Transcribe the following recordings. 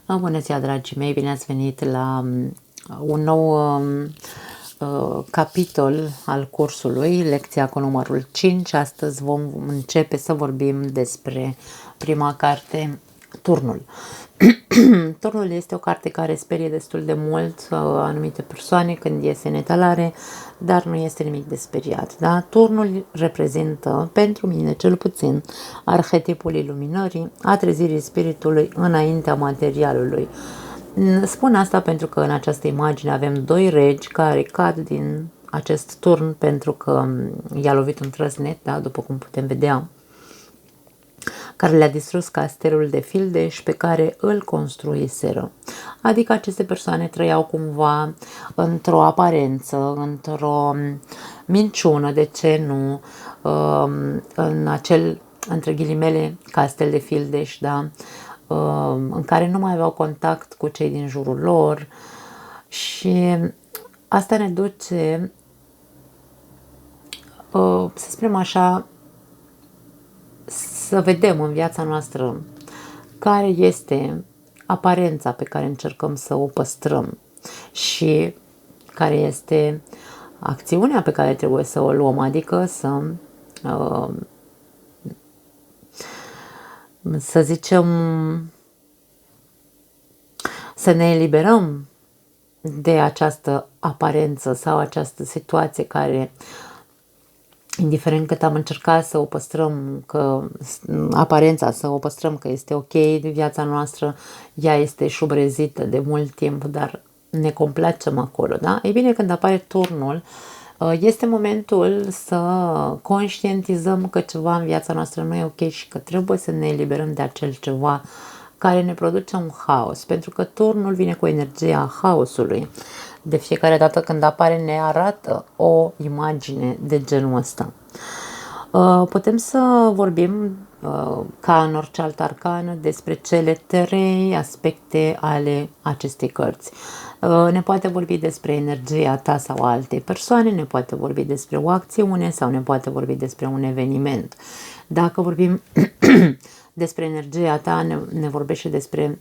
Bună ziua, dragii mei! Bine ați venit la un nou capitol al cursului, lecția cu numărul 5. Astăzi vom începe să vorbim despre prima carte, Turnul. Turnul este o carte care sperie destul de mult anumite persoane când iese în etalare, dar nu este nimic de speriat. Da? Turnul reprezintă, pentru mine cel puțin, arhetipul iluminării, a trezirii spiritului înaintea materialului. Spun asta pentru că în această imagine avem doi regi care cad din acest turn pentru că i-a lovit un trăsnet, da? După cum putem vedea, care le-a distrus castelul de fildeș pe care îl construiseră. Adică aceste persoane trăiau cumva într-o aparență, într-o minciună, de ce nu, în acel, între ghilimele, castel de fildeș, da? În care nu mai aveau contact cu cei din jurul lor și asta ne duce, să spunem așa, să vedem în viața noastră care este aparența pe care încercăm să o păstrăm și care este acțiunea pe care trebuie să o luăm, adică să zicem, să ne eliberăm de această aparență sau această situație care, indiferent cât am încercat să o păstrăm, că aparența să o păstrăm că este ok de viața noastră, ea este șubrezită de mult timp, dar ne complacem acolo, da? Ei bine, când apare turnul, este momentul să conștientizăm că ceva în viața noastră nu e ok și că trebuie să ne eliberăm de acel ceva care ne produce un haos, pentru că turnul vine cu energia haosului. De fiecare dată când apare ne arată o imagine de genul ăsta. Putem să vorbim, ca în orice altă arcană, despre cele trei aspecte ale acestei cărți. Ne poate vorbi despre energia ta sau a altei persoane, ne poate vorbi despre o acțiune sau ne poate vorbi despre un eveniment. Dacă vorbim despre energia ta, ne vorbește despre,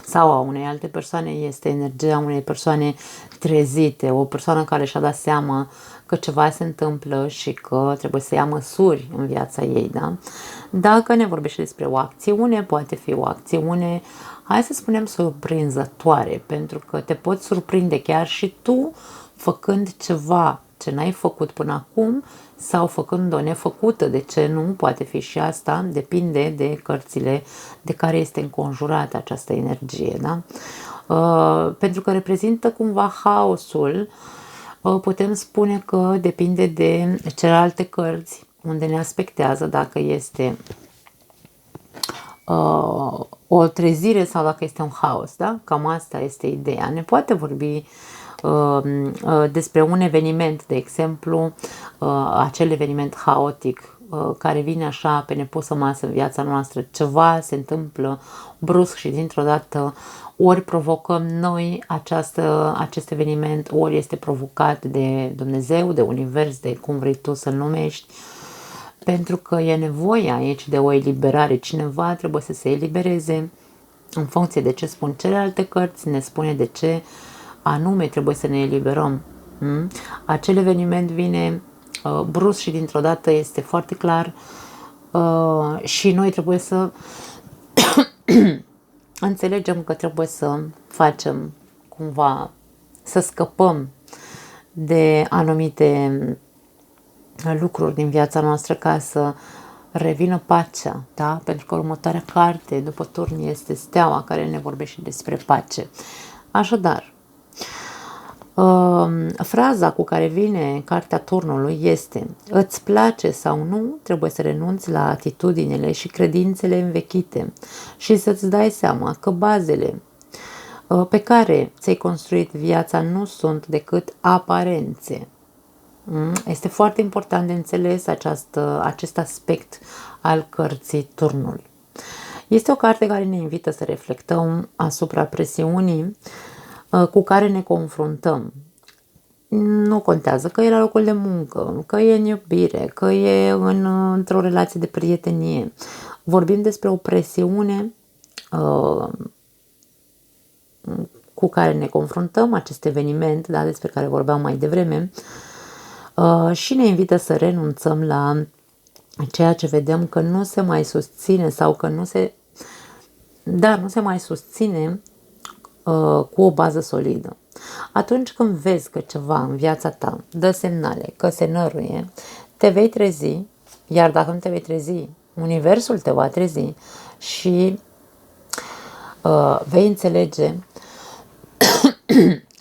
sau a unei alte persoane, este energia unei persoane trezite, o persoană care și-a dat seama că ceva se întâmplă și că trebuie să ia măsuri în viața ei, da? Dacă ne vorbește despre o acțiune, poate fi o acțiune, hai să spunem, surprinzătoare, pentru că te poți surprinde chiar și tu făcând ceva ce n-ai făcut până acum sau făcând o nefăcută, de ce nu, poate fi și asta, depinde de cărțile de care este înconjurată această energie, da? Pentru că reprezintă cumva haosul, putem spune că depinde de celelalte cărți unde ne aspectează dacă este o trezire sau dacă este un haos, da? Cam asta este ideea. Ne poate vorbi despre un eveniment, de exemplu, acel eveniment haotic care vine așa pe nepusă masă în viața noastră, ceva se întâmplă brusc și dintr-o dată ori provocăm noi acest eveniment, ori este provocat de Dumnezeu, de univers, de cum vrei tu să-l numești, pentru că e nevoie aici de o eliberare. Cineva trebuie să se elibereze în funcție de ce spun celelalte cărți, ne spune de ce anume trebuie să ne eliberăm. Acel eveniment vine brusc și dintr-o dată este foarte clar și noi trebuie să înțelegem că trebuie să facem cumva, să scăpăm de anumite lucruri din viața noastră ca să revină pacea, da? Pentru că următoarea carte după turn este Steaua, care ne vorbește despre pace. Așadar, fraza cu care vine cartea turnului este: îți place sau nu, trebuie să renunți la atitudinile și credințele învechite și să-ți dai seama că bazele pe care ți-ai construit viața nu sunt decât aparențe. Este foarte important de înțeles acest aspect al cărții Turnul. Este o carte care ne invită să reflectăm asupra presiunii cu care ne confruntăm. Nu contează că e la locul de muncă, că e în iubire, că e într-o relație de prietenie. Vorbim despre o presiune cu care ne confruntăm, acest eveniment, da, despre care vorbeam mai devreme, și ne invită să renunțăm la ceea ce vedem că nu se mai susține sau că nu se mai susține cu o bază solidă. Atunci când vezi că ceva în viața ta dă semnale că se năruie, te vei trezi, iar dacă nu te vei trezi, universul te va trezi și vei înțelege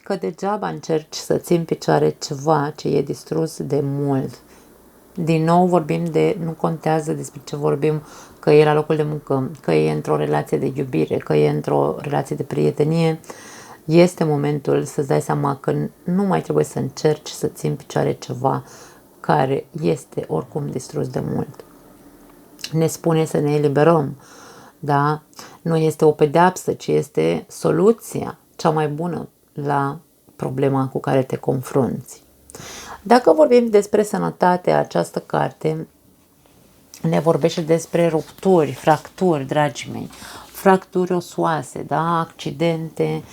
că degeaba încerci să ții în picioare ceva ce e distrus de mult. Din nou vorbim de, nu contează despre ce vorbim, că e la locul de muncă, că e într-o relație de iubire, că e într-o relație de prietenie, este momentul să-ți dai seama că nu mai trebuie să încerci să ții în picioare ceva care este oricum distrus de mult. Ne spune să ne eliberăm, da? Nu este o pedeapsă, ci este soluția cea mai bună la problema cu care te confrunți. Dacă vorbim despre sănătate, această carte ne vorbește despre rupturi, fracturi, dragii mei, fracturi osoase, da? Accidente,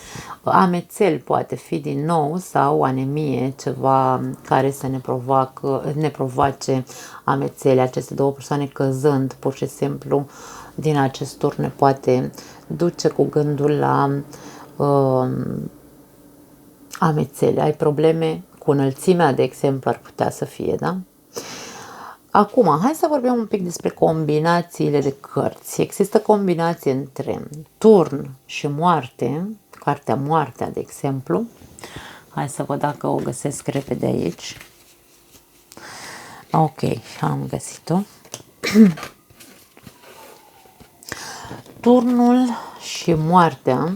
amețeli poate fi din nou sau anemie, ceva care să ne provoace amețeli. Aceste două persoane căzând pur și simplu din acest tur ne poate duce cu gândul la amețeli. Ai probleme cu înălțimea, de exemplu, ar putea să fie, da? Acum, hai să vorbim un pic despre combinațiile de cărți. Există combinație între turn și moarte, cartea Moartea, de exemplu. Hai să văd dacă o găsesc repede aici. Ok, am găsit-o. Turnul și moartea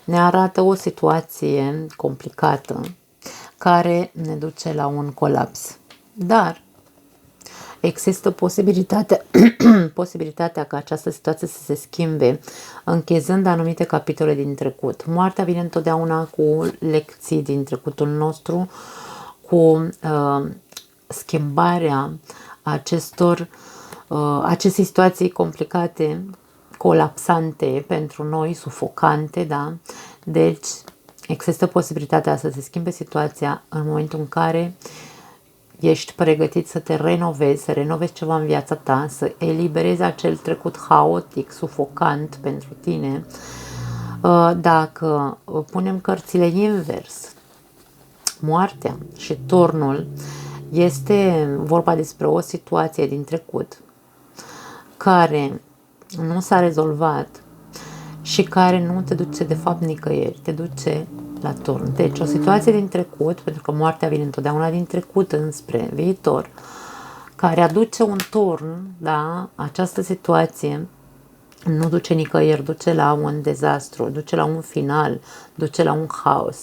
ne arată o situație complicată care ne duce la un colaps. Dar există posibilitatea ca această situație să se schimbe închezând anumite capitole din trecut. Moartea vine întotdeauna cu lecții din trecutul nostru, cu schimbarea acestei situații complicate, colapsante pentru noi, sufocante, da? Deci există posibilitatea să se schimbe situația în momentul în care ești pregătit să te renovezi, să renovezi ceva în viața ta, să eliberezi acel trecut haotic, sufocant pentru tine. Dacă punem cărțile invers, moartea și turnul, este vorba despre o situație din trecut care nu s-a rezolvat și care nu te duce de fapt nicăieri, te duce la turn. Deci o situație din trecut, pentru că moartea vine întotdeauna din trecut înspre viitor, care aduce un turn, da? Această situație nu duce nicăieri, duce la un dezastru, duce la un final, duce la un haos.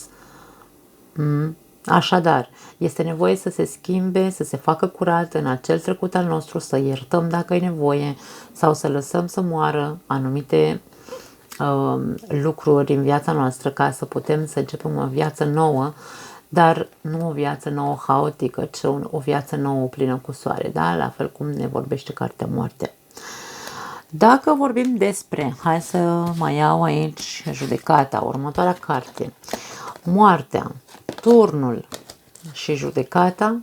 Așadar, este nevoie să se schimbe, să se facă curat în acel trecut al nostru, să iertăm dacă e nevoie sau să lăsăm să moară anumite lucruri în viața noastră ca să putem să începem o viață nouă, dar nu o viață nouă haotică, ci o viață nouă plină cu soare, da? La fel cum ne vorbește cartea Moarte. Dacă vorbim despre, hai să mai iau aici judecata, următoarea carte, Moartea, turnul și judecata,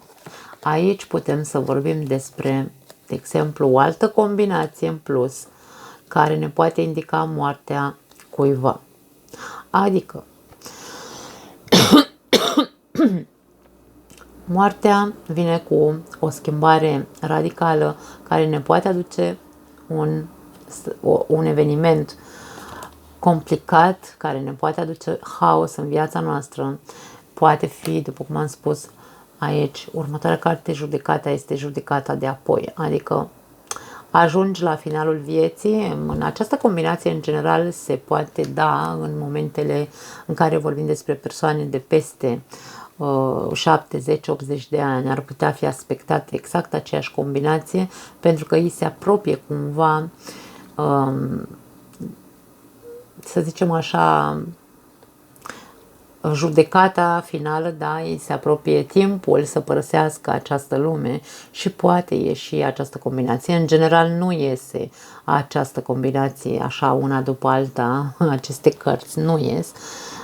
aici putem să vorbim despre, de exemplu, o altă combinație în plus care ne poate indica moartea cuiva. Adică, moartea vine cu o schimbare radicală care ne poate aduce un eveniment complicat, care ne poate aduce haos în viața noastră. Poate fi, după cum am spus aici, următoarea carte, judecata, este judecata de apoi. Adică ajungi la finalul vieții. În această combinație, în general, se poate da în momentele în care vorbim despre persoane de peste 70, 80 de ani. Ar putea fi aspectată exact aceeași combinație, pentru că ei se apropie cumva, să zicem așa, judecata finală, da, îi se apropie timpul să părăsească această lume și poate ieși această combinație. În general nu iese această combinație așa una după alta, aceste cărți nu ies,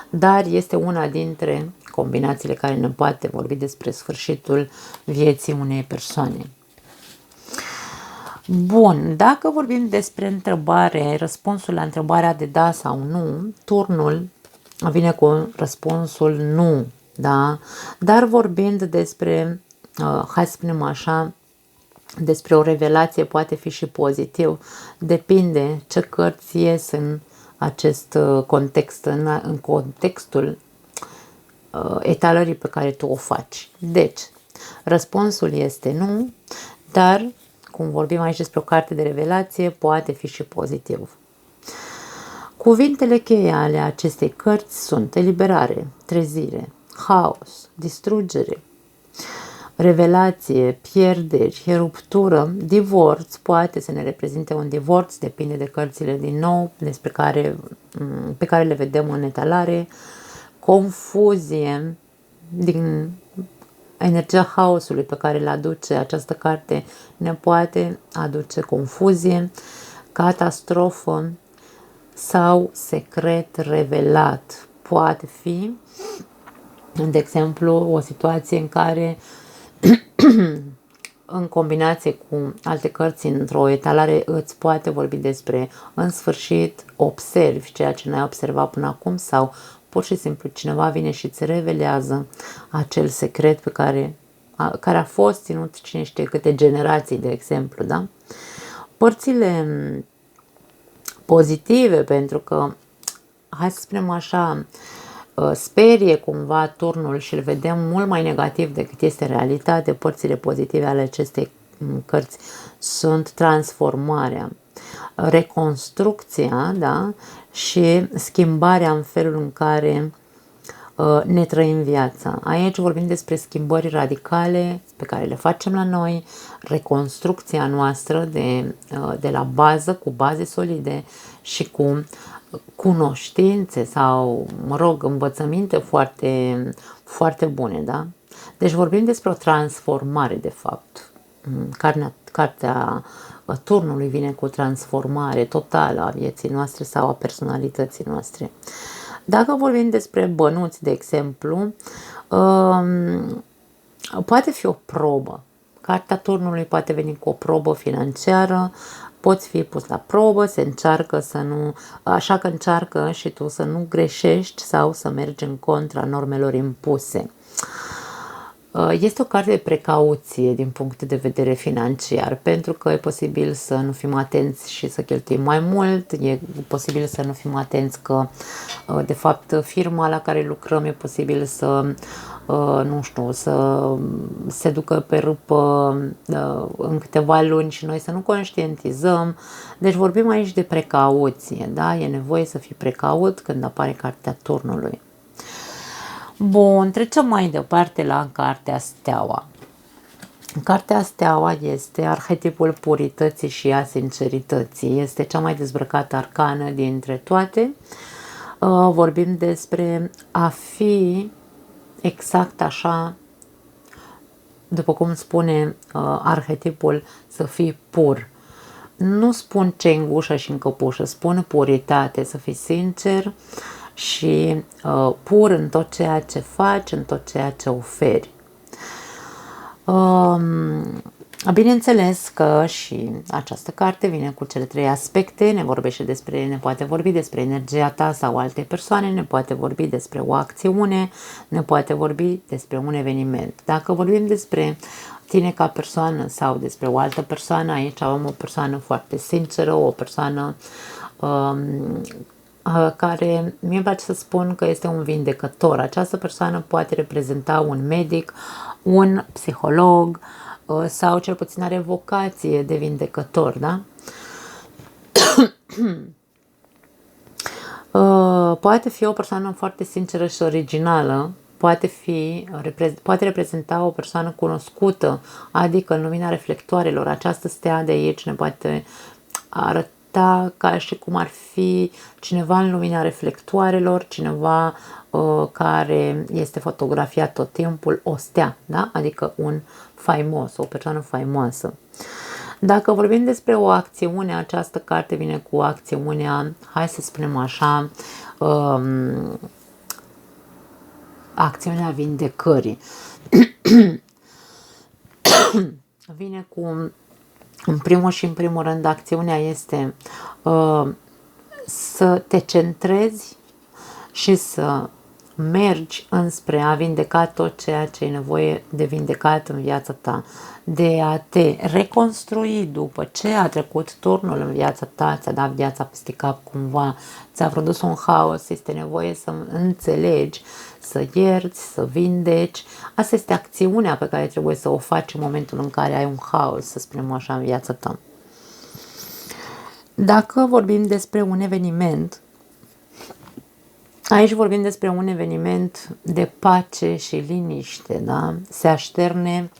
dar este una dintre combinațiile care ne poate vorbi despre sfârșitul vieții unei persoane. Bun, dacă vorbim despre întrebare, răspunsul la întrebarea de da sau nu, turnul vine cu răspunsul nu, da? Dar vorbind despre, hai să spunem așa, despre o revelație poate fi și pozitiv, depinde ce cărți ies în acest context, în contextul etalării pe care tu o faci. Deci, răspunsul este nu, dar, cum vorbim aici despre o carte de revelație, poate fi și pozitiv. Cuvintele cheie ale acestei cărți sunt eliberare, trezire, haos, distrugere, revelație, pierderi, ruptură, divorț, poate să ne reprezinte un divorț, depinde de cărțile din nou pe care le vedem în etalare, confuzie, din energia haosului pe care le aduce această carte ne poate aduce confuzie, catastrofă sau secret revelat. Poate fi, de exemplu, o situație în care în combinație cu alte cărți într-o etalare îți poate vorbi despre în sfârșit observi ceea ce n-ai observat până acum sau pur și simplu cineva vine și îți revelează acel secret pe care a fost ținut cine știe câte generații, de exemplu, da? Părțile pozitive, pentru că, hai să spunem așa, sperie cumva turnul și îl vedem mult mai negativ decât este realitate, părțile pozitive ale acestei cărți sunt transformarea, reconstrucția, da? Și schimbarea în felul în care ne trăim viața. Aici vorbim despre schimbări radicale pe care le facem la noi, reconstrucția noastră de la bază, cu baze solide și cu cunoștințe sau, mă rog, învățăminte foarte, foarte bune, da? Deci vorbim despre o transformare, de fapt. Cartea turnului vine cu o transformare totală a vieții noastre sau a personalității noastre. Dacă vorbim despre bănuți, de exemplu, poate fi o probă. Cartea turnului poate veni cu o probă financiară, poți fi pus la probă, se încearcă să nu, așa că încearcă și tu să nu greșești sau să mergi în contra normelor impuse. Este o carte de precauție din punct de vedere financiar, pentru că e posibil să nu fim atenți și să cheltuim mai mult, e posibil să nu fim atenți că, de fapt, firma la care lucrăm e posibil să, nu știu, să se ducă pe râpă în câteva luni și noi să nu conștientizăm. Deci vorbim aici de precauție, da? E nevoie să fii precaut când apare cartea turnului. Bun, trecem mai departe la cartea Steaua. Cartea Steaua este arhetipul purității și a sincerității. Este cea mai dezbrăcată arcană dintre toate. Vorbim despre a fi exact așa, după cum spune arhetipul, să fii pur. Nu spun ce în gușă și în căpușă, spun puritate, să fii sincer și pur în tot ceea ce faci, în tot ceea ce oferi. Bineînțeles că și această carte vine cu cele trei aspecte, ne poate vorbi despre energia ta sau alte persoane, ne poate vorbi despre o acțiune, ne poate vorbi despre un eveniment. Dacă vorbim despre tine ca persoană sau despre o altă persoană, aici avem o persoană foarte sinceră, o persoană care mie îmi place să spun că este un vindecător. Această persoană poate reprezenta un medic, un psiholog sau cel puțin are vocație de vindecător, da? Poate fi o persoană foarte sinceră și originală, poate reprezenta o persoană cunoscută, adică în lumina reflectoarelor. Această stea de aici ne poate arăta ca și cum ar fi cineva în lumina reflectoarelor, cineva care este fotografiat tot timpul, o stea, da? Adică un faimos, o persoană faimoasă. Dacă vorbim despre o acțiune, această carte vine cu acțiunea, hai să spunem așa, acțiunea vindecării. Vine cu, în primul și în primul rând, acțiunea este să te centrezi și să mergi înspre a vindeca tot ceea ce e nevoie de vindecat în viața ta, de a te reconstrui după ce a trecut turnul în viața ta, ți-a dat viața peste cap cumva, ți-a produs un haos, este nevoie să înțelegi, să ierți, să vindeci. Asta este acțiunea pe care trebuie să o faci în momentul în care ai un haos, să spunem așa, în viața ta. Dacă vorbim despre un eveniment, aici vorbim despre un eveniment de pace și liniște, da? Se așterne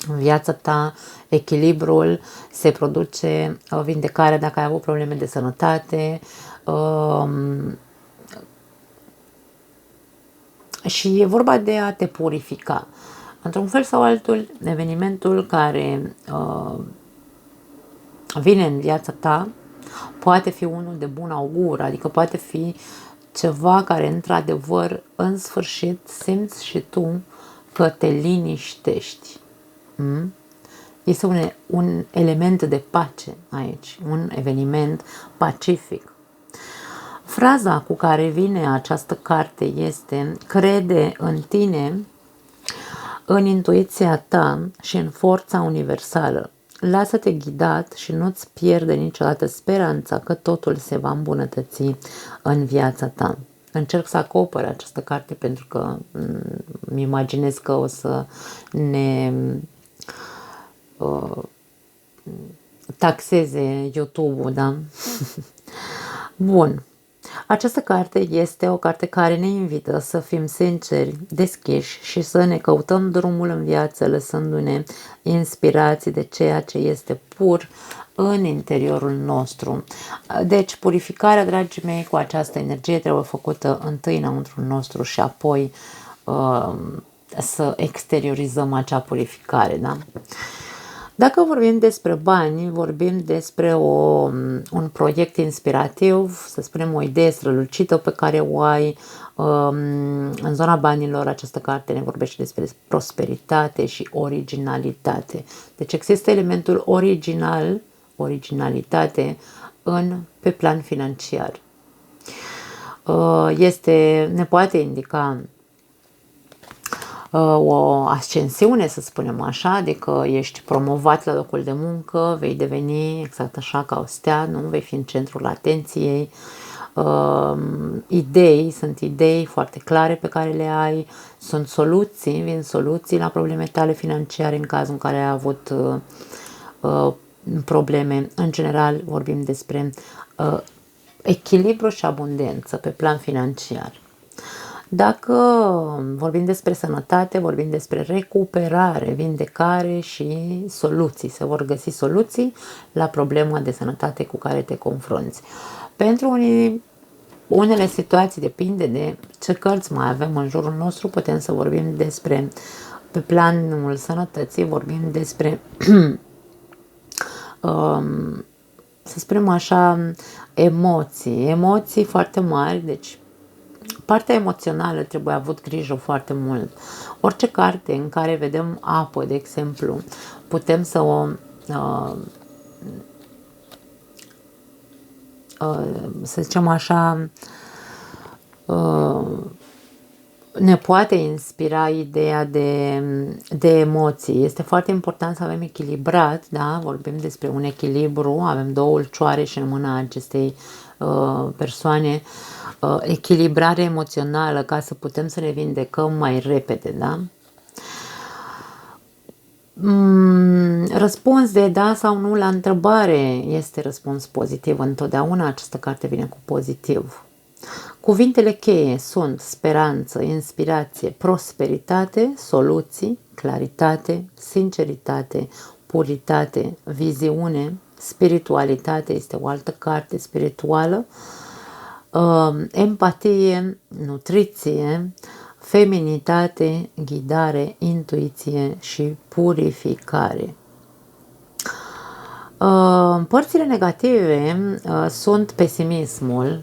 în viața ta echilibrul, se produce vindecarea dacă ai avut probleme de sănătate și e vorba de a te purifica. Într-un fel sau altul, evenimentul care vine în viața ta poate fi unul de bun augur, adică poate fi ceva care într-adevăr în sfârșit simți și tu că te liniștești. Este un element de pace aici, un eveniment pacific. Fraza cu care vine această carte este: crede în tine, în intuiția ta și în forța universală. Lasă-te ghidat și nu-ți pierde niciodată speranța că totul se va îmbunătăți în viața ta. Încerc să acopăr această carte pentru că îmi imaginez că o să ne taxeze YouTube-ul, da? Bun. Această carte este o carte care ne invită să fim sinceri, deschiși și să ne căutăm drumul în viață, lăsându-ne inspirații de ceea ce este pur în interiorul nostru. Deci, purificarea, dragii mei, cu această energie trebuie făcută întâi înăuntru nostru și apoi să exteriorizăm acea purificare, da? Dacă vorbim despre bani, vorbim despre un proiect inspirativ, să spunem o idee strălucită pe care o ai în zona banilor. Această carte ne vorbește despre prosperitate și originalitate. Deci există elementul originalitate pe plan financiar. Ne poate indica o ascensiune, să spunem așa, adică ești promovat la locul de muncă, vei deveni exact așa ca o stea, nu vei fi în centrul atenției. Sunt idei foarte clare pe care le ai, vin soluții la probleme tale financiare în cazul în care ai avut probleme. În general vorbim despre echilibru și abundență pe plan financiar. Dacă vorbim despre sănătate, vorbim despre recuperare, vindecare și soluții. Se vor găsi soluții la problema de sănătate cu care te confrunți. Pentru unele situații depinde de ce cărți mai avem în jurul nostru. Putem să vorbim despre, pe planul sănătății, vorbim despre, să spunem așa, emoții foarte mari, deci partea emoțională trebuie avut grijă foarte mult. Orice carte în care vedem apă, de exemplu, putem să o să zicem așa, ne poate inspira ideea de emoții. Este foarte important să avem echilibrat, da? Vorbim despre un echilibru, avem două ulcioare și în mâna acestei persoane, echilibrare emoțională ca să putem să ne vindecăm mai repede, da? Răspuns de da sau nu la întrebare este răspuns pozitiv. Întotdeauna această carte vine cu pozitiv. Cuvintele cheie sunt speranță, inspirație, prosperitate, soluții, claritate, sinceritate, puritate, viziune, spiritualitate este o altă carte spirituală, empatie, nutriție, feminitate, ghidare, intuiție și purificare. Părțile negative sunt pesimismul,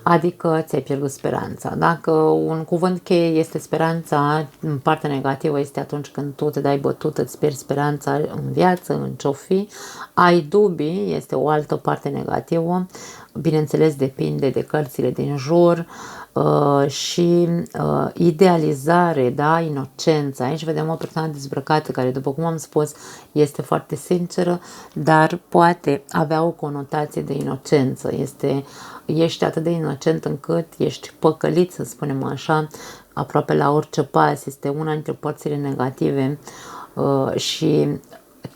adică ți-ai pierdut speranța. Dacă un cuvânt cheie este speranța, în partea negativă este atunci când tu te dai bătut, îți pierzi speranța în viață, în ce-o fi. Ai dubii, este o altă parte negativă, bineînțeles depinde de cărțile din jur, și idealizare, da, inocență. Aici vedem o persoană dezbrăcată care, după cum am spus, este foarte sinceră, dar poate avea o conotație de inocență. Ești atât de inocent încât ești păcălit, să spunem așa, aproape la orice pas. Este una dintre părțile negative și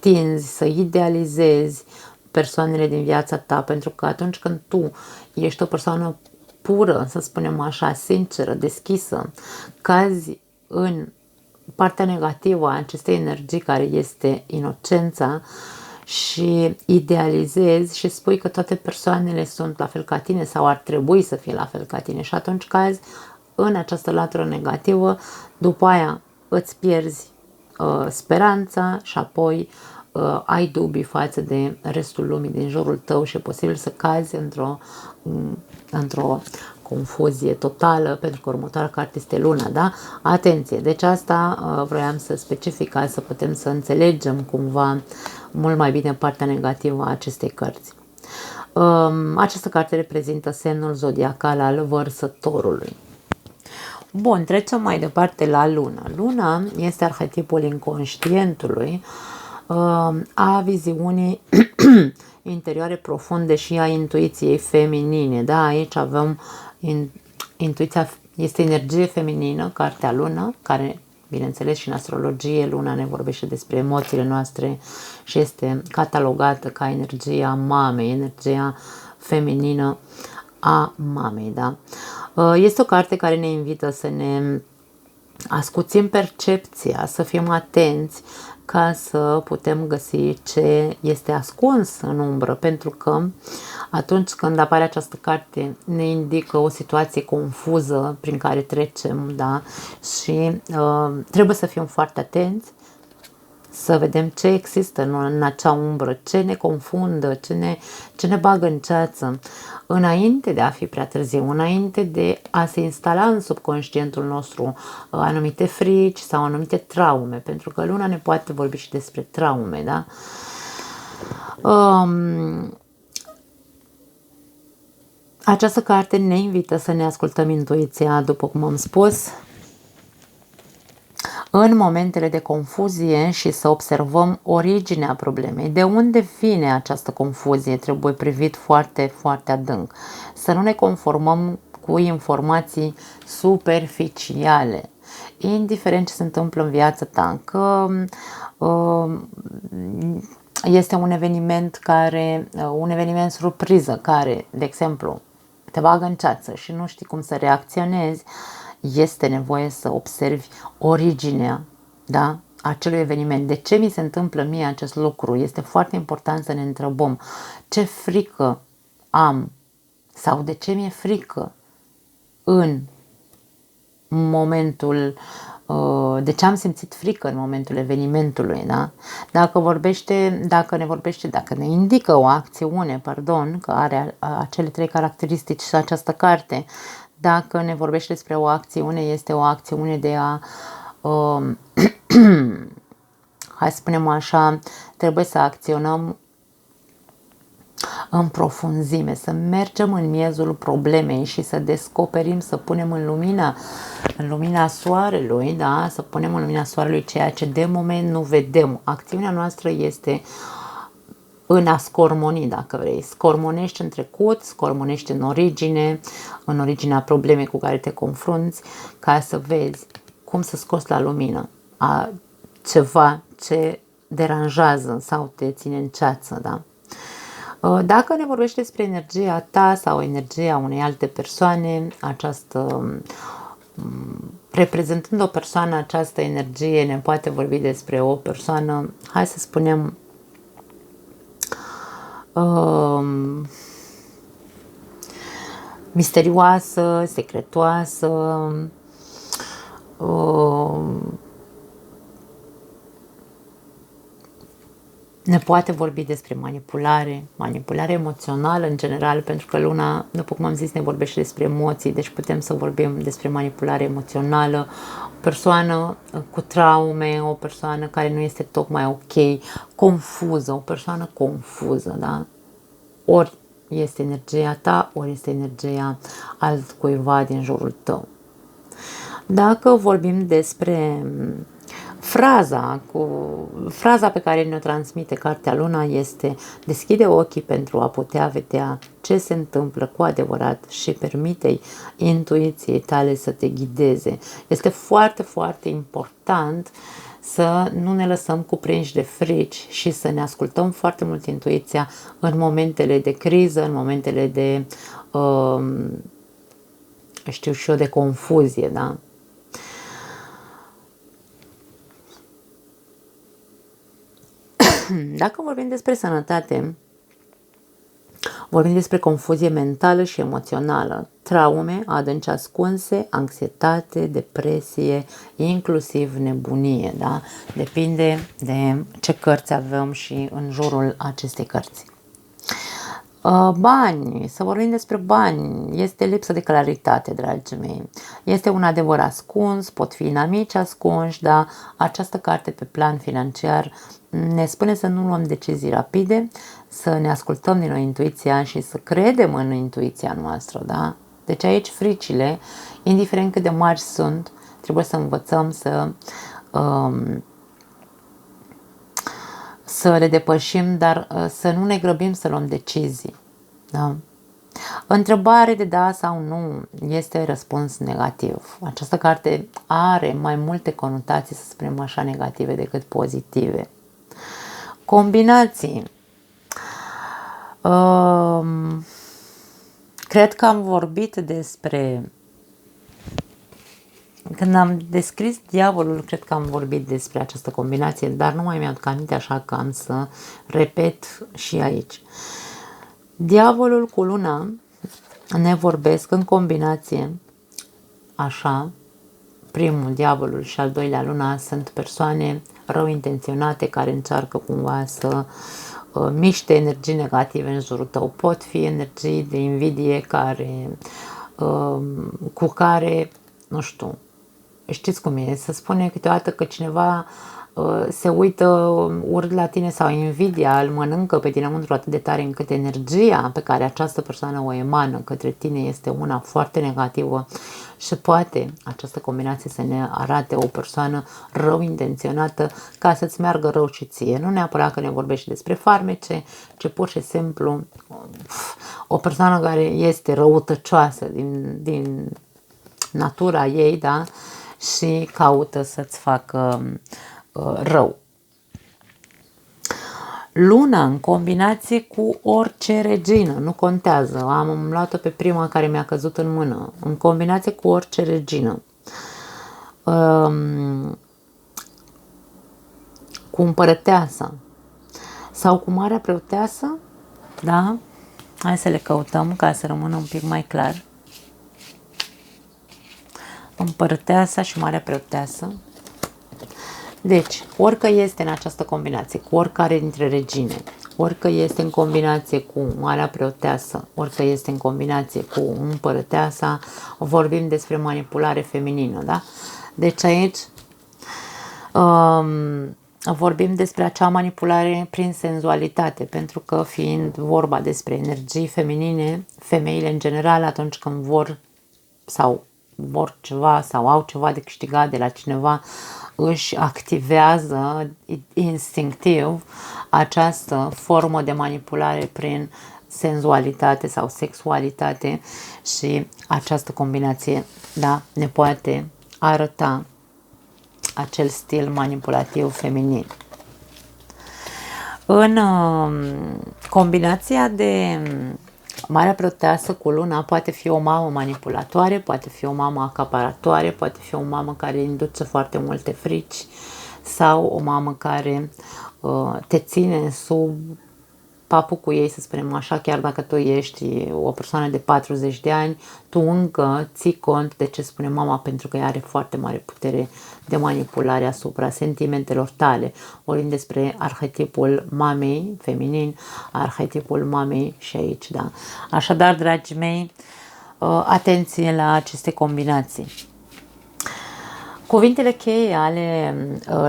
tinzi să idealizezi persoanele din viața ta, pentru că atunci când tu ești o persoană pură, să spunem așa, sinceră, deschisă, cazi în partea negativă a acestei energii care este inocența și idealizezi și spui că toate persoanele sunt la fel ca tine sau ar trebui să fie la fel ca tine și atunci cazi în această latură negativă, după aia îți pierzi speranța și apoi ai dubii față de restul lumii din jurul tău și e posibil să cazi într-o confuzie totală, pentru că următoarea carte este Luna, da? Atenție! Deci asta vroiam să specific ca să putem să înțelegem cumva mult mai bine partea negativă a acestei cărți. Această carte reprezintă semnul zodiacal al Vărsătorului. Bun, trecem mai departe la Lună. Luna este arhetipul inconștientului, a viziunii interioare profunde și a intuiției feminine. Da, aici avem intuiția, este energie feminină, cartea Lună, care, bineînțeles, și în astrologie Luna ne vorbește despre emoțiile noastre și este catalogată ca energia mamei, energia feminină a mamei, da? Este o carte care ne invită să ne ascuțim percepția, să fim atenți ca să putem găsi ce este ascuns în umbră, pentru că atunci când apare această carte ne indică o situație confuză prin care trecem, da? Și trebuie să fim foarte atenți, să vedem ce există în acea umbră, ce ne confundă, ce ne bagă în ceață, înainte de a fi prea târziu, înainte de a se instala în subconștientul nostru anumite frici sau anumite traume, pentru că Luna ne poate vorbi și despre traume, da? Această carte ne invită să ne ascultăm intuiția, după cum am spus, în momentele de confuzie și să observăm originea problemei. De unde vine această confuzie? Trebuie privit foarte, foarte adânc. Să nu ne conformăm cu informații superficiale, indiferent ce se întâmplă în viața ta, că este un eveniment surpriză care, de exemplu, te bagă în ceață și nu știi cum să reacționezi. Este nevoie să observi originea, da, acelui eveniment. De ce mi se întâmplă mie acest lucru? Este foarte important să ne întrebăm ce frică am sau de ce mi-e frică în momentul, de ce am simțit frică în momentul evenimentului, da? Dacă ne indică o acțiune, că are acele 3 caracteristici și această carte, dacă ne vorbește despre o acțiune, este o acțiune de a, hai să spunem așa, trebuie să acționăm în profunzime, să mergem în miezul problemei și să descoperim, să punem în lumina soarelui, da? Să punem în lumina soarelui ceea ce de moment nu vedem. Acțiunea noastră este în a scormoni, dacă vrei. Scormonești în trecut, scormonești în originea problemei cu care te confrunți, ca să vezi cum să scoți la lumină ceva ce deranjează sau te ține în ceață, da? Dacă ne vorbești despre energia ta sau energia unei alte persoane, reprezentând o persoană, această energie ne poate vorbi despre o persoană, hai să spunem, um, misterioasă, secretoasă, ne poate vorbi despre manipulare, manipulare emoțională în general, pentru că luna, după cum am zis, ne vorbește despre emoții, deci putem să vorbim despre manipulare emoțională, o persoană cu traume, o persoană care nu este tocmai ok, confuză, o persoană confuză, da? Ori este energia ta, ori este energia altcuiva din jurul tău. Dacă vorbim despre fraza pe care ne-o transmite Cartea Luna este: deschide ochii pentru a putea vedea ce se întâmplă cu adevărat și permite-i intuiției tale să te ghideze. Este foarte, foarte important să nu ne lăsăm cuprinși de frici și să ne ascultăm foarte mult intuiția în momentele de criză, în momentele de, știu și eu, de confuzie, da? Dacă vorbim despre sănătate, vorbim despre confuzie mentală și emoțională, traume adânci ascunse, anxietate, depresie, inclusiv nebunie, da? Depinde de ce cărți avem și în jurul acestei cărți. Bani, să vorbim despre bani, este lipsă de claritate, dragii mei. Este un adevăr ascuns, pot fi inamici ascunși, dar această carte pe plan financiar ne spune să nu luăm decizii rapide, să ne ascultăm din noi intuiția și să credem în intuiția noastră, da? Deci aici fricile, indiferent cât de mari sunt, trebuie să învățăm să le depășim, dar să nu ne grăbim să luăm decizii. Da? Întrebare de da sau nu este răspuns negativ. Această carte are mai multe conotații, să spunem așa, negative decât pozitive. Combinații. Cred că am vorbit despre... Când am descris diavolul, cred că am vorbit despre această combinație, dar nu mai mi-aduc aminte, așa că am să repet și aici. Diavolul cu luna ne vorbesc în combinație, așa, primul, diavolul, și al doilea, luna, sunt persoane rău intenționate care încearcă cumva să miște energii negative în jurul tău. Pot fi energii de invidie cu care, nu știu, știți cum e, se spune câteodată că cineva se uită urât la tine sau invidia îl mănâncă pe dinăuntru atât de tare încât energia pe care această persoană o emană către tine este una foarte negativă și poate această combinație să ne arate o persoană rău intenționată ca să-ți meargă rău și ție. Nu neapărat că ne vorbește despre farmece, ci pur și simplu o persoană care este răutăcioasă din natura ei, da? Și caută să-ți facă rău. Luna în combinație cu orice regină, nu contează, am luat-o pe prima care mi-a căzut în mână, în combinație cu orice regină, cu împărăteasa sau cu marea preoteasă, da? Hai să le căutăm ca să rămână un pic mai clar. Împărăteasa și marea preoteasă. Deci, orică este în această combinație cu oricare dintre regine, orică este în combinație cu marea preoteasă, orică este în combinație cu împărăteasa, vorbim despre manipulare feminină, da? Deci aici vorbim despre acea manipulare prin senzualitate, pentru că fiind vorba despre energii feminine, femeile în general atunci când vor ceva sau au ceva de câștigat de la cineva, își activează instinctiv această formă de manipulare prin senzualitate sau sexualitate și această combinație, da, ne poate arăta acel stil manipulativ feminin. În combinația de marea preoteasă cu luna poate fi o mamă manipulatoare, poate fi o mamă acaparatoare, poate fi o mamă care induce foarte multe frici sau o mamă care te ține sub papul cu ei, să spunem așa, chiar dacă tu ești o persoană de 40 de ani, tu încă ții cont de ce spune mama, pentru că ea are foarte mare putere de manipulare asupra sentimentelor tale. Vorbim despre arhetipul mamei, feminin, arhetipul mamei și aici, da. Așadar, dragii mei, atenție la aceste combinații. Cuvintele cheie ale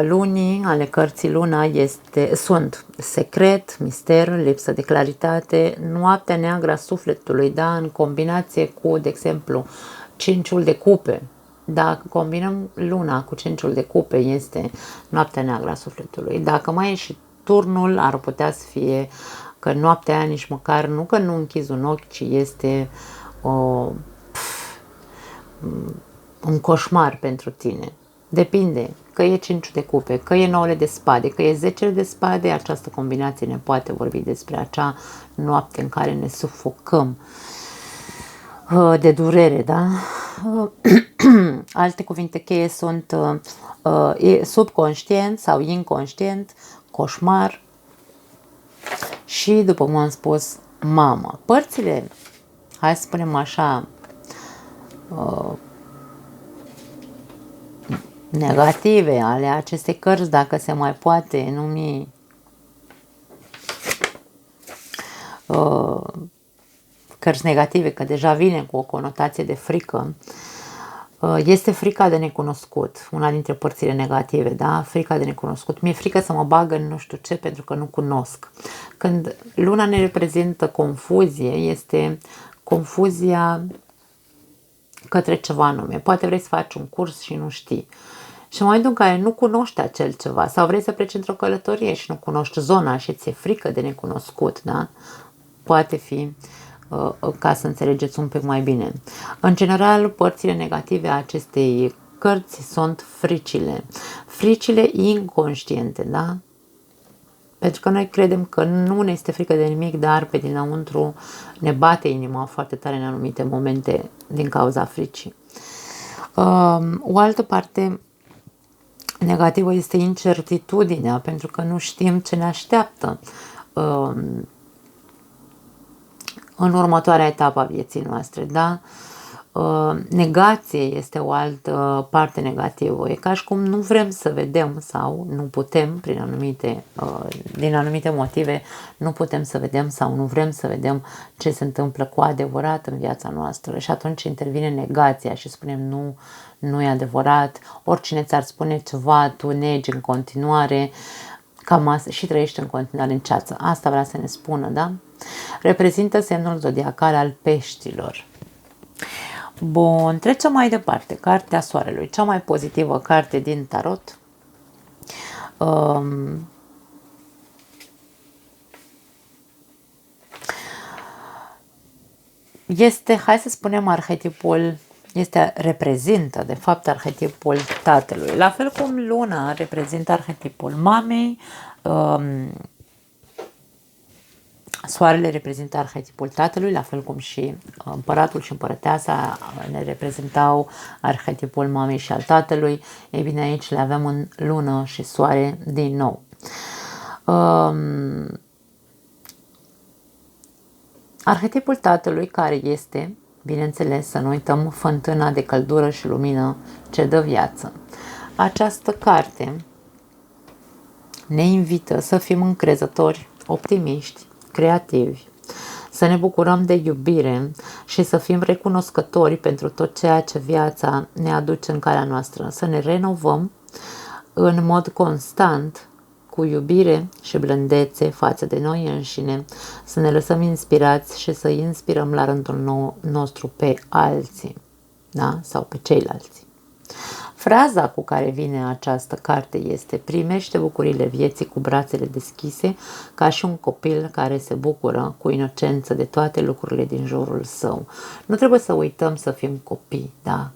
lunii, ale cărții Luna sunt secret, mister, lipsă de claritate, noaptea neagră a sufletului, da? În combinație cu, de exemplu, cinciul de cupe. Dacă combinăm Luna cu cinciul de cupe, este noaptea neagră a sufletului. Dacă mai e și turnul, ar putea să fie că noaptea aia nici măcar, nu că nu închizi un ochi, ci este un coșmar pentru tine. Depinde că e 5 de cupe, că e 9 de spade, că e 10 de spade, această combinație ne poate vorbi despre acea noapte în care ne sufocăm de durere, da? Alte cuvinte cheie sunt subconștient sau inconștient, coșmar și, după cum am spus, mamă. Părțile, hai să spunem așa, negative ale acestei cărți, dacă se mai poate numi cărți negative, că deja vine cu o conotație de frică, este frica de necunoscut, una dintre părțile negative, da? Frica de necunoscut. Mi-e frică să mă bag în nu știu ce pentru că nu cunosc. Când Luna ne reprezintă confuzie, este confuzia către ceva anume. Poate vrei să faci un curs și nu știi. Și în momentul în care nu cunoști acel ceva sau vrei să pleci într-o călătorie și nu cunoști zona și ți-e frică de necunoscut, da? Poate fi ca să înțelegeți un pic mai bine. În general, părțile negative a acestei cărți sunt fricile. Fricile inconștiente, da? Pentru că noi credem că nu ne este frică de nimic, dar pe dinăuntru ne bate inima foarte tare în anumite momente din cauza fricii. O altă parte negativă este incertitudinea, pentru că nu știm ce ne așteaptă în următoarea etapă a vieții noastre, da? Negație este o altă parte negativă. E ca și cum nu vrem să vedem sau nu putem, din anumite motive, nu putem să vedem sau nu vrem să vedem ce se întâmplă cu adevărat în viața noastră. Și atunci intervine negația și spunem nu e adevărat, oricine ți-ar spune ceva, tu negi în continuare, cam asta, și trăiești în continuare în ceață. Asta vrea să ne spună, da? Reprezintă semnul zodiacal al peștilor. Bun, trecem mai departe. Cartea Soarelui, cea mai pozitivă carte din tarot. Este, hai să spunem, arhetipul, reprezintă, de fapt, arhetipul tatălui. La fel cum Luna reprezintă arhetipul mamei, Soarele reprezintă arhetipul tatălui, la fel cum și împăratul și împărăteasa ne reprezentau arhetipul mamei și al tatălui. Ei bine, aici le avem în Lună și Soare din nou. Arhetipul tatălui, care este, bineînțeles, să nu uităm, fântâna de căldură și lumină ce dă viață. Această carte ne invită să fim încrezători, optimiști, creativi, să ne bucurăm de iubire și să fim recunoscători pentru tot ceea ce viața ne aduce în calea noastră, să ne renovăm în mod constant cu iubire și blândețe față de noi înșine, să ne lăsăm inspirați și să inspirăm la rândul nostru pe alții, da? Sau pe ceilalți. Fraza cu care vine această carte este: primește bucurile vieții cu brațele deschise, ca și un copil care se bucură cu inocență de toate lucrurile din jurul său. Nu trebuie să uităm să fim copii, da?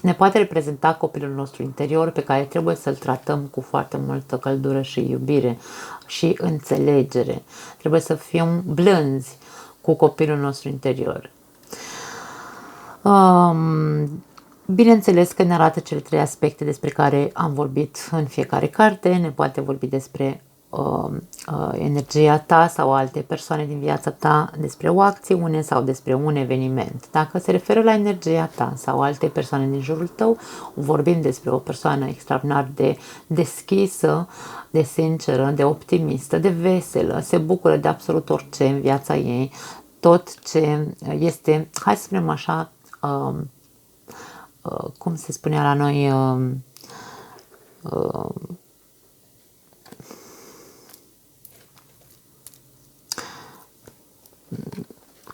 Ne poate reprezenta copilul nostru interior, pe care trebuie să-l tratăm cu foarte multă căldură și iubire și înțelegere. Trebuie să fim blânzi cu copilul nostru interior. Bineînțeles că ne arată cele 3 aspecte despre care am vorbit în fiecare carte. Ne poate vorbi despre energia ta sau alte persoane din viața ta, despre o acțiune sau despre un eveniment. Dacă se referă la energia ta sau alte persoane din jurul tău, vorbim despre o persoană extraordinar de deschisă, de sinceră, de optimistă, de veselă, se bucură de absolut orice în viața ei, tot ce este, hai să spunem așa, cum se spunea la noi,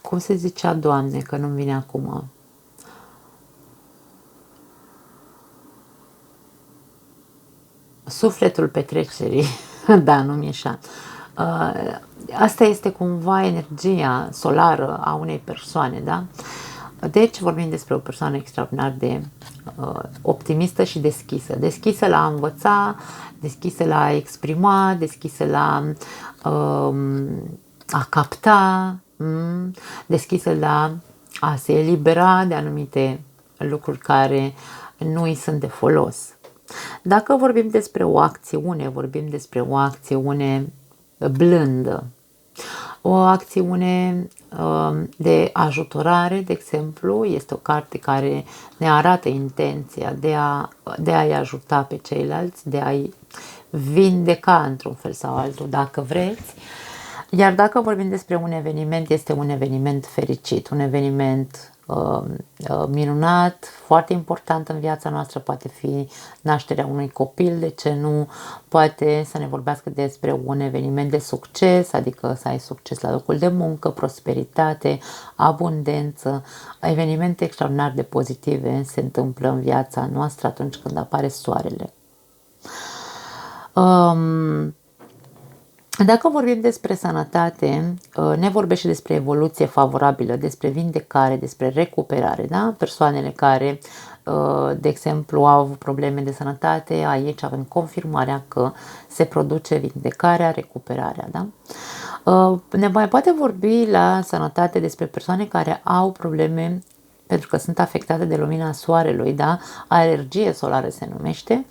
cum se zicea, Doamne, că nu-mi vine acum. Sufletul petrecerii, da, nu-mi ieșea. Asta este cumva energia solară a unei persoane, da? Deci vorbim despre o persoană extraordinar de optimistă și deschisă. Deschisă la a învăța, deschisă la a exprima, deschisă la a capta, deschisă la a se elibera de anumite lucruri care nu îi sunt de folos. Dacă vorbim despre o acțiune, vorbim despre o acțiune blândă, o acțiune de ajutorare, de exemplu, este o carte care ne arată intenția de a-i ajuta pe ceilalți, de a-i vindeca într-un fel sau altul, dacă vreți. Iar dacă vorbim despre un eveniment, este un eveniment fericit, un eveniment minunat, foarte important în viața noastră, poate fi nașterea unui copil, de ce nu, poate să ne vorbească despre un eveniment de succes, adică să ai succes la locul de muncă, prosperitate, abundență, evenimente extraordinar de pozitive se întâmplă în viața noastră atunci când apare soarele. Dacă vorbim despre sănătate, ne vorbește despre evoluție favorabilă, despre vindecare, despre recuperare, da? Persoanele care, de exemplu, au avut probleme de sănătate, aici avem confirmarea că se produce vindecarea, recuperarea, da? Ne mai poate vorbi la sănătate despre persoane care au probleme pentru că sunt afectate de lumina soarelui, da? Alergie solară se numește.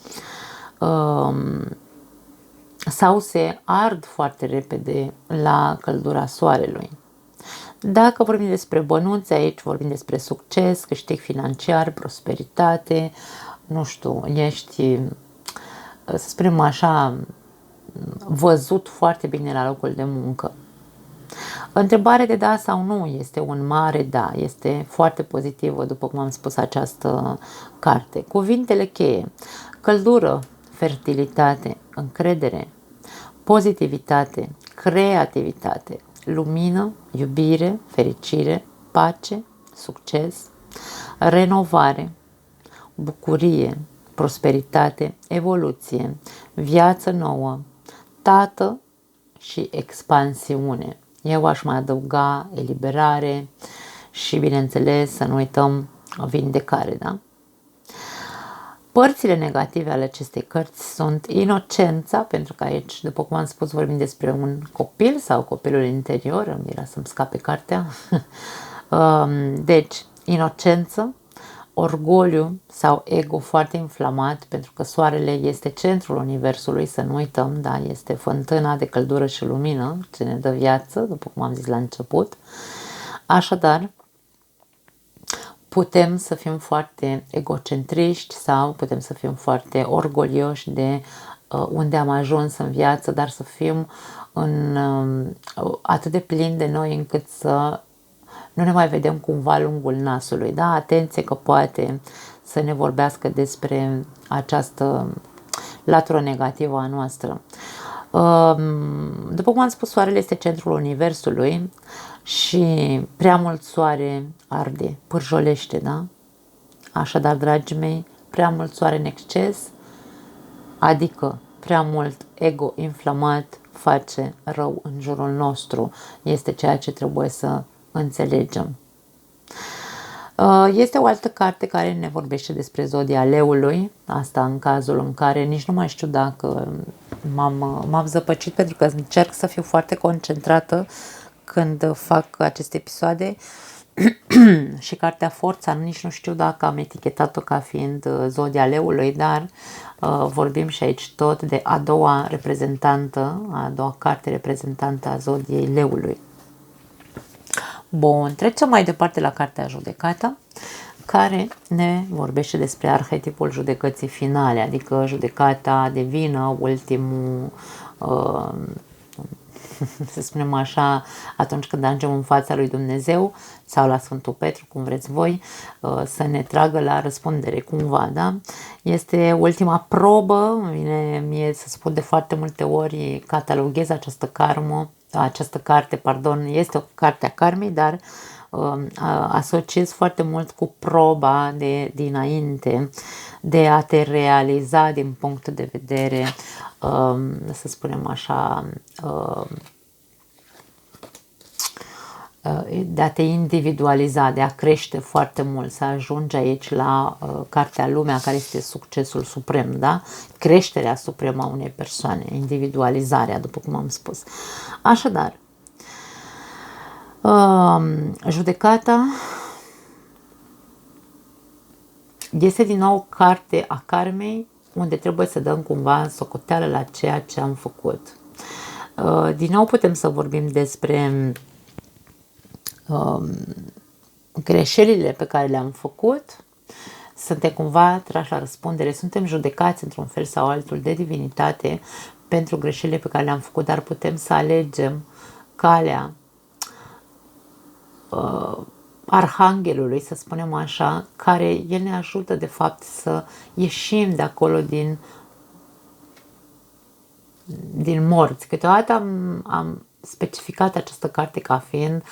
Sau se ard foarte repede la căldura soarelui. Dacă vorbim despre bănuți, aici vorbim despre succes, câștig financiar, prosperitate, nu știu, ești, să spunem așa, văzut foarte bine la locul de muncă. Întrebare de da sau nu este un mare da, este foarte pozitivă, după cum am spus, această carte. Cuvintele cheie: căldură, fertilitate, încredere, pozitivitate, creativitate, lumină, iubire, fericire, pace, succes, renovare, bucurie, prosperitate, evoluție, viață nouă, tată și expansiune. Eu aș mai adăuga eliberare și, bineînțeles, să nu uităm vindecare, da? Părțile negative ale acestei cărți sunt inocența, pentru că aici, după cum am spus, vorbim despre un copil sau copilul interior, îmi era să-mi scape cartea. Deci, inocență, orgoliu sau ego foarte inflamat, pentru că soarele este centrul universului, să nu uităm, da, este fântâna de căldură și lumină ce ne dă viață, după cum am zis la început. Așadar, putem să fim foarte egocentriști sau putem să fim foarte orgolioși de unde am ajuns în viață, dar să fim atât de plini de noi încât să nu ne mai vedem cumva lungul nasului. Da? Atenție că poate să ne vorbească despre această latură negativă a noastră. După cum am spus, soarele este centrul universului și prea mult soare arde, pârjolește, da? Așadar, dragii mei, prea mult soare în exces, adică prea mult ego inflamat, face rău în jurul nostru. Este ceea ce trebuie să înțelegem. Este o altă carte care ne vorbește despre zodia leului, asta în cazul în care nici nu mai știu dacă m-am zăpăcit, pentru că încerc să fiu foarte concentrată când fac aceste episoade. și cartea Forța, nici nu știu dacă am etichetat-o ca fiind zodia leului, dar vorbim și aici tot de a doua reprezentantă, a doua carte reprezentantă a zodiei leului. Bun, trecem mai departe la cartea Judecata, care ne vorbește despre arhetipul judecății finale, adică judecata divină, ultimul, să spunem așa, atunci când ajungem în fața lui Dumnezeu sau la Sfântul Petru, cum vreți voi, să ne tragă la răspundere cumva, da? Este ultima probă, vine mie să spun de foarte multe ori, cataloghez această carte, este o carte a karmei, dar asociez foarte mult cu proba de dinainte, de a te realiza din punct de vedere, să spunem așa, de a te individualiza, de a crește foarte mult, să ajungi aici la cartea Lumea, care este succesul suprem, da? Creșterea supremă a unei persoane, individualizarea, după cum am spus. Așadar, Judecata este din nou carte a karmei, unde trebuie să dăm cumva socoteală la ceea ce am făcut. Din nou putem să vorbim despre greșelile pe care le-am făcut. Suntem cumva trași la răspundere, suntem judecați într-un fel sau altul de divinitate pentru greșelile pe care le-am făcut, dar putem să alegem calea Arhanghelului, să spunem așa, care el ne ajută de fapt să ieșim de acolo din morți. Câteodată am specificat această carte ca fiind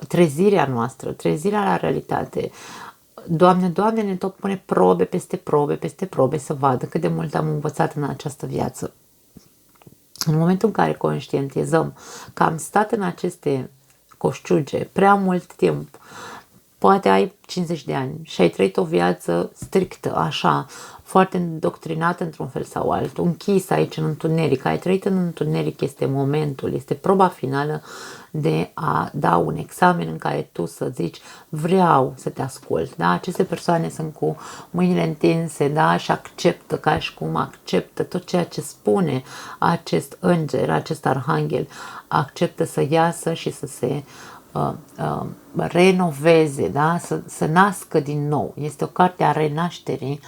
trezirea noastră, trezirea la realitate. Doamne, Doamne, ne tot pune probe peste probe peste probe să vadă cât de mult am învățat în această viață. În momentul în care conștientizăm că am stat în aceste coșciuge prea mult timp, poate ai 50 de ani și ai trăit o viață strictă, așa, foarte îndoctrinată într-un fel sau altul, închis aici în întuneric, ai trăit în întuneric, este momentul, este proba finală de a da un examen în care tu să zici, vreau să te ascult, da? Aceste persoane sunt cu mâinile întinse, da? Și acceptă, ca și cum acceptă tot ceea ce spune acest înger, acest arhanghel, acceptă să iasă și să se renoveze, da? Să nască din nou. Este o carte a renașterii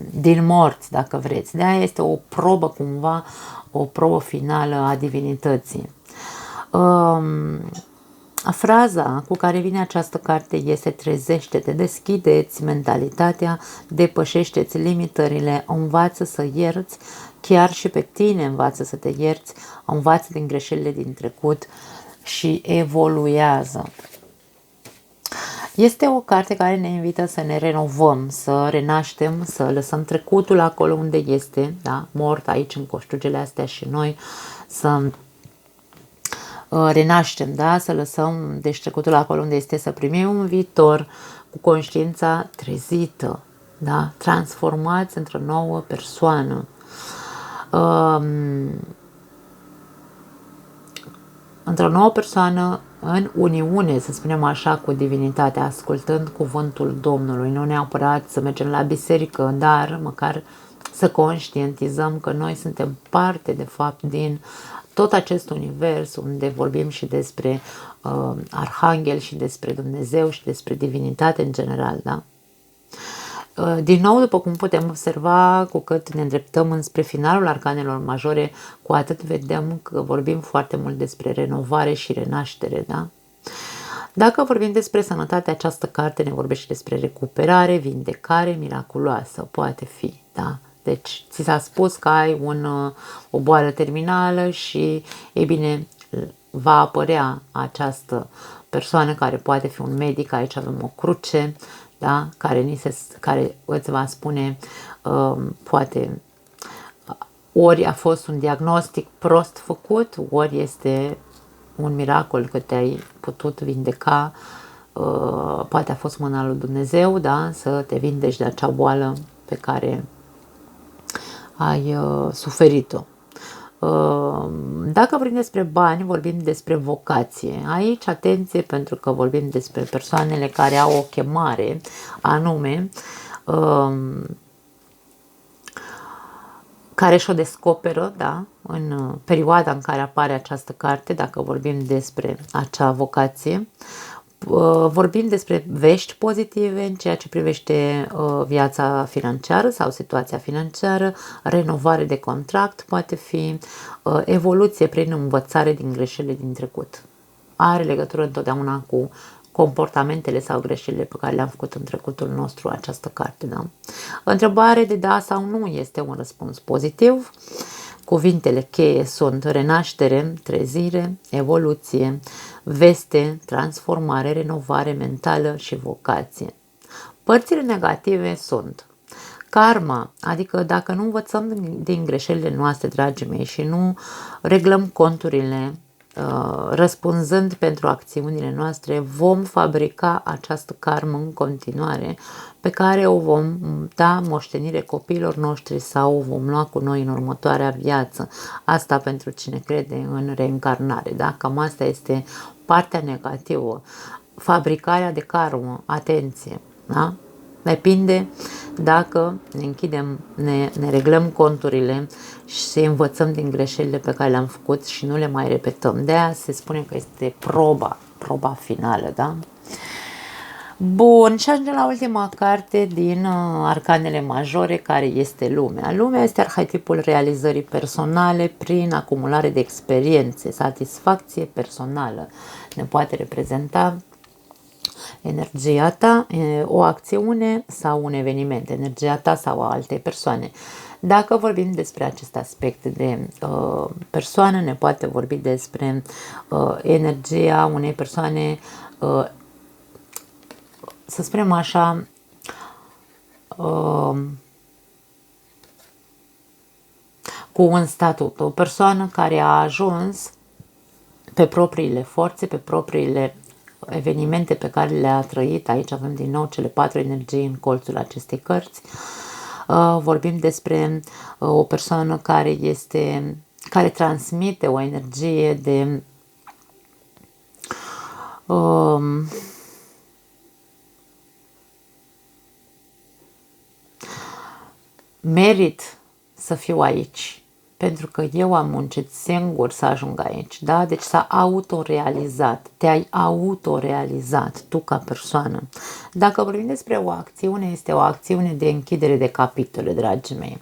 din morți, dacă vreți. De-aia este o probă cumva, o probă finală a divinității. Fraza cu care vine această carte este: trezește-te, deschide-ți mentalitatea, depășește-ți limitările, învață să ierți, chiar și pe tine învață să te ierți, învață din greșelile din trecut și evoluează. Este o carte care ne invită să ne renovăm, să renaștem, să lăsăm trecutul acolo unde este, da? Mort aici în coșciugele astea și noi să renaștem, da? Să lăsăm deci trecutul acolo unde este, să primim un viitor cu conștiința trezită, da? Transformați într-o nouă persoană. Într-o nouă persoană în uniune, să spunem așa, cu divinitatea, ascultând cuvântul Domnului, nu neapărat să mergem la biserică, dar măcar să conștientizăm că noi suntem parte, de fapt, din tot acest univers unde vorbim și despre Arhanghel și despre Dumnezeu și despre divinitate în general, da? Din nou, după cum putem observa, cu cât ne îndreptăm înspre finalul arcanelor majore, cu atât vedem că vorbim foarte mult despre renovare și renaștere, da? Dacă vorbim despre sănătate, această carte ne vorbește despre recuperare, vindecare miraculoasă, poate fi, da? Deci, ți s-a spus că ai o boală terminală și, e bine, va apărea această persoană care poate fi un medic, aici avem o cruce, da? Care îți va spune, poate, ori a fost un diagnostic prost făcut, ori este un miracol că te-ai putut vindeca, poate a fost mâna lui Dumnezeu, da? Să te vindeci de acea boală pe care ai suferit-o. Dacă vorbim despre bani, vorbim despre vocație. Aici, atenție, pentru că vorbim despre persoanele care au o chemare anume, care și-o descoperă, da, în perioada în care apare această carte, dacă vorbim despre acea vocație. Vorbim despre vești pozitive în ceea ce privește viața financiară sau situația financiară, renovare de contract, poate fi evoluție prin învățare din greșelile din trecut. Are legătură întotdeauna cu comportamentele sau greșelile pe care le-am făcut în trecutul nostru această carte. Da? Întrebare de da sau nu este un răspuns pozitiv. Cuvintele cheie sunt renaștere, trezire, evoluție, veste, transformare, renovare mentală și vocație. Părțile negative sunt karma, adică dacă nu învățăm din greșelile noastre, dragii mei, și nu reglăm conturile răspunzând pentru acțiunile noastre, vom fabrica această karmă în continuare pe care o vom da moștenire copiilor noștri sau o vom lua cu noi în următoarea viață. Asta pentru cine crede în reîncarnare, da? Cam asta este partea negativă. Fabricarea de karmă, atenție, da? Depinde dacă ne închidem, ne reglăm conturile și învățăm din greșelile pe care le-am făcut și nu le mai repetăm. De aia se spune că este proba finală, da? Bun, și ajungem la ultima carte din arcanele majore, care este lumea. Lumea este arhetipul realizării personale prin acumulare de experiențe, satisfacție personală. Ne poate reprezenta energia ta, o acțiune sau un eveniment, energia ta sau a altei persoane. Dacă vorbim despre acest aspect de persoană, ne poate vorbi despre energia unei persoane, să spunem așa, cu un statut, o persoană care a ajuns pe propriile forțe, pe propriile evenimente pe care le-a trăit. Aici avem din nou cele 4 energii în colțul acestei cărți. Vorbim despre o persoană care transmite o energie de merit să fiu aici, pentru că eu am muncit singur să ajung aici, da? Deci s-a autorealizat, te-ai autorealizat tu ca persoană. Dacă vorbim despre o acțiune, este o acțiune de închidere de capitole, dragii mei.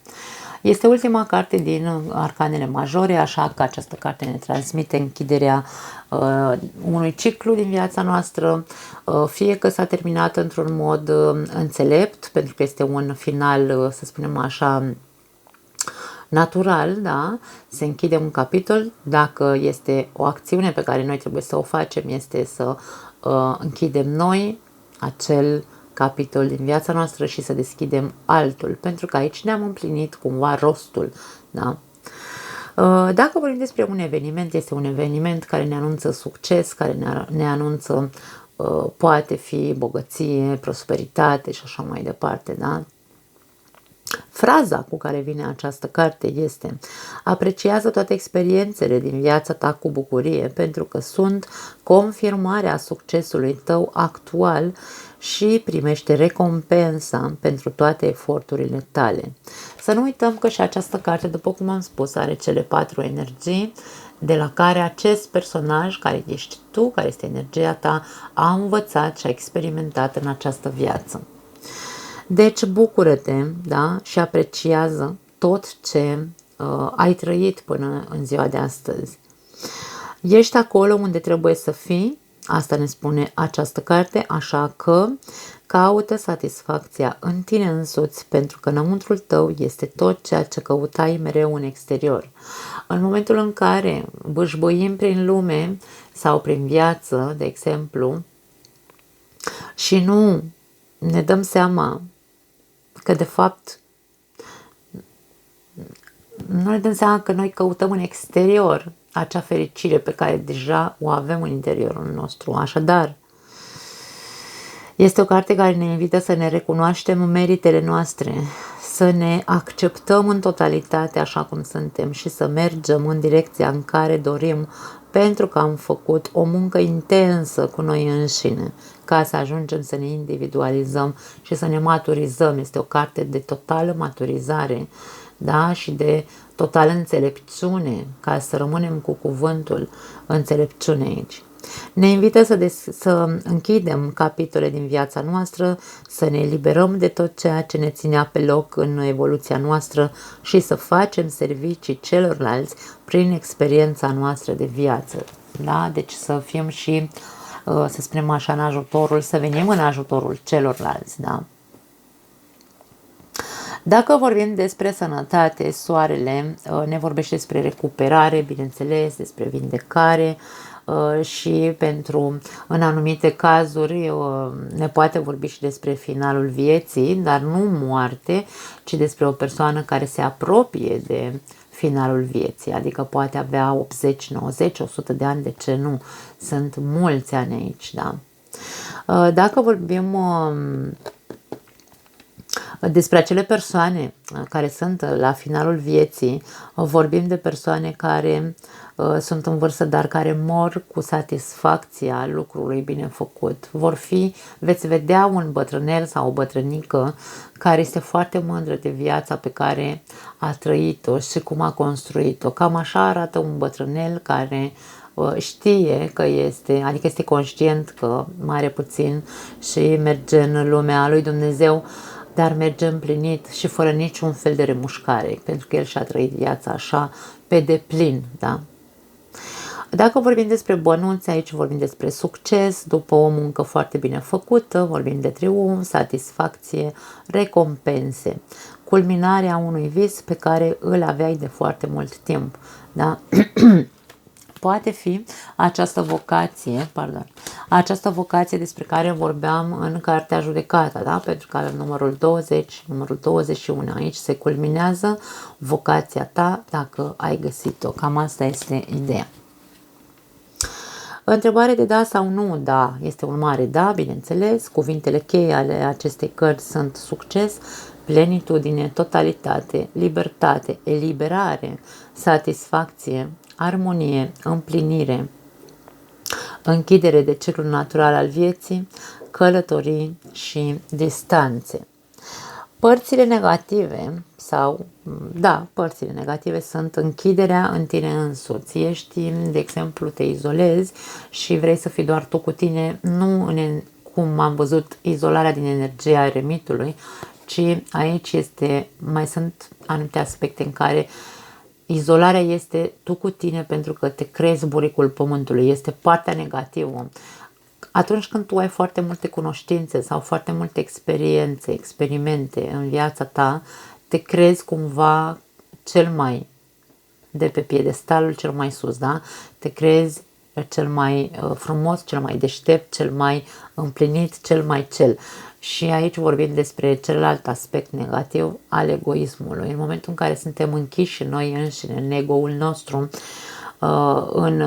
Este ultima carte din arcanele majore, așa că această carte ne transmite închiderea unui ciclu din viața noastră, fie că s-a terminat într-un mod înțelept, pentru că este un final, să spunem așa, natural, da? Se închide un capitol. Dacă este o acțiune pe care noi trebuie să o facem, este să închidem noi acel capitol din viața noastră și să deschidem altul, pentru că aici ne-am împlinit cumva rostul, da? Dacă vorbim despre un eveniment, este un eveniment care ne anunță succes, care ne anunță poate fi bogăție, prosperitate și așa mai departe, da? Fraza cu care vine această carte este: apreciază toate experiențele din viața ta cu bucurie, pentru că sunt confirmarea succesului tău actual și primește recompensa pentru toate eforturile tale. Să nu uităm că și această carte, după cum am spus, are cele 4 energii de la care acest personaj, care ești tu, care este energia ta, a învățat și a experimentat în această viață. Deci bucură-te, da? Și apreciază tot ce ai trăit până în ziua de astăzi. Ești acolo unde trebuie să fii, asta ne spune această carte, așa că caută satisfacția în tine însuți, pentru că înăuntrul tău este tot ceea ce căutai mereu în exterior. În momentul în care bâșbâim prin lume sau prin viață, de exemplu, și nu ne dăm seama că de fapt nu ne dăm seama că noi căutăm în exterior acea fericire pe care deja o avem în interiorul nostru. Așadar, este o carte care ne invită să ne recunoaștem meritele noastre, să ne acceptăm în totalitate așa cum suntem și să mergem în direcția în care dorim, pentru că am făcut o muncă intensă cu noi înșine ca să ajungem să ne individualizăm și să ne maturizăm. Este o carte de totală maturizare, da? Și de totală înțelepciune, ca să rămânem cu cuvântul înțelepciune aici. Ne invită să închidem capitole din viața noastră, să ne eliberăm de tot ceea ce ne ținea pe loc în evoluția noastră și să facem servicii celorlalți prin experiența noastră de viață. Da? Deci să fim și, să spunem așa, în ajutorul, să venim în ajutorul celorlalți. Da? Dacă vorbim despre sănătate, soarele ne vorbește despre recuperare, bineînțeles, despre vindecare, și în anumite cazuri ne poate vorbi și despre finalul vieții, dar nu moarte, ci despre o persoană care se apropie de finalul vieții, adică poate avea 80, 90, 100 de ani, de ce nu? Sunt mulți ani aici, da? Dacă vorbim despre acele persoane care sunt la finalul vieții, vorbim de persoane care sunt în vârstă, dar care mor cu satisfacția lucrului bine făcut. Veți vedea un bătrânel sau o bătrânică care este foarte mândră de viața pe care a trăit-o și cum a construit-o. Cam așa arată un bătrânel care știe că adică este conștient că mare puțin și merge în lumea lui Dumnezeu, dar merge împlinit și fără niciun fel de remușcare, pentru că el și-a trăit viața așa pe deplin, da? Dacă vorbim despre bănuți, aici vorbim despre succes, după o muncă foarte bine făcută, vorbim de triumf, satisfacție, recompense, culminarea unui vis pe care îl aveai de foarte mult timp, da? Poate fi această vocație despre care vorbeam în Cartea Judecata, da? Pentru că numărul 20, numărul 21, aici se culminează vocația ta dacă ai găsit-o. Cam asta este ideea. Întrebare de da sau nu? Da, este un mare da, bineînțeles. Cuvintele cheie ale acestei cărți sunt succes, plenitudine, totalitate, libertate, eliberare, satisfacție, armonie, împlinire, închidere de ciclul natural al vieții, călătorii și distanțe. Părțile negative părțile negative sunt închiderea în tine însuți. Ești, de exemplu, te izolezi și vrei să fii doar tu cu tine, nu cum am văzut izolarea din energia eremitului, ci aici mai sunt anumite aspecte în care izolarea este tu cu tine pentru că te crezi buricul pământului, este partea negativă. Atunci când tu ai foarte multe cunoștințe sau foarte multe experiențe, experimente în viața ta, te crezi cumva cel mai de pe piedestalul cel mai sus, da? Te crezi cel mai frumos, cel mai deștept, cel mai împlinit, cel mai cel. Și aici vorbim despre celălalt aspect negativ al egoismului. În momentul în care suntem închiși noi înșine, în ego-ul nostru, în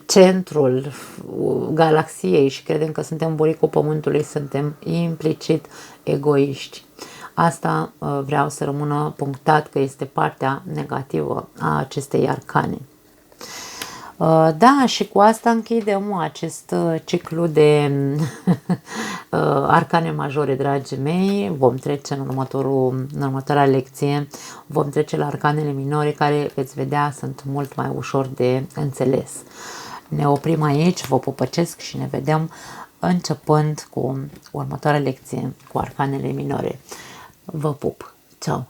centrul galaxiei și credem că suntem buricul pământului, suntem implicit egoiști. Asta vreau să rămână punctat că este partea negativă a acestei arcane. Da, și cu asta închidem acest ciclu de arcane majore, dragii mei. Vom trece în următoarea lecție, vom trece la arcanele minore, care veți vedea sunt mult mai ușor de înțeles. Ne oprim aici, vă pupăcesc și ne vedem începând cu următoarea lecție cu arcanele minore. Vă pup! Ceau!